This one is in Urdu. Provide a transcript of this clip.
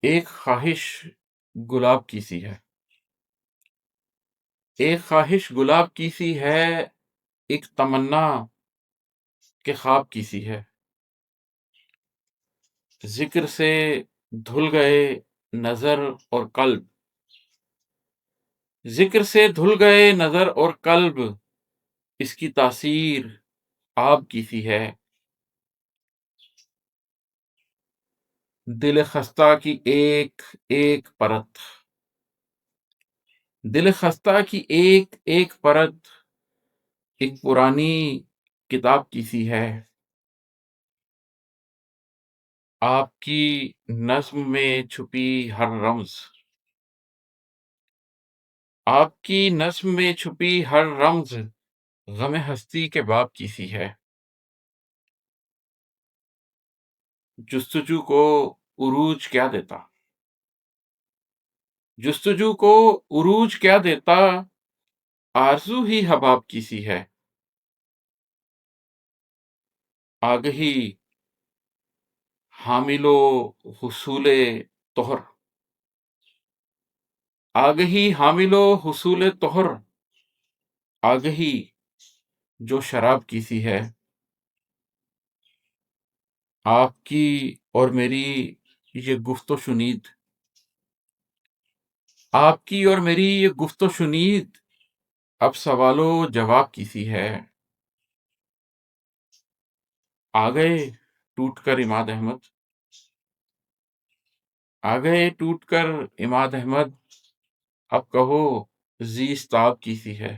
ایک خواہش گلاب کی سی ہے، ایک خواہش گلاب کی سی ہے، ایک تمنا کے خواب کی سی ہے۔ ذکر سے دھل گئے نظر اور قلب، ذکر سے دھل گئے نظر اور قلب، اس کی تاثیر آب کی سی ہے۔ دل خستہ کی ایک ایک پرت، دل خستہ کی ایک ایک پرت، ایک پرانی کتاب کی سی ہے۔ آپ کی نظم میں چھپی ہر رمز، آپ کی نظم میں چھپی ہر رمز، غم ہستی کے باب کی سی ہے۔ جستجو کو عروج کیا دیتا، جستجو کو عروج کیا دیتا، آرزو ہی حباب کی سی ہے۔ آگہی حامل و حصول طہر، آگہی حامل و حصول طہر، آگہی جو شراب کی سی ہے۔ آپ کی اور میری یہ گفت و شنید، آپ کی اور میری یہ گفت و شنید، اب سوال و جواب کی سی ہے۔ آ گئے ٹوٹ کر عماد احمد، آ گئے ٹوٹ کر عماد احمد، اب کہو زیستاب کی سی ہے۔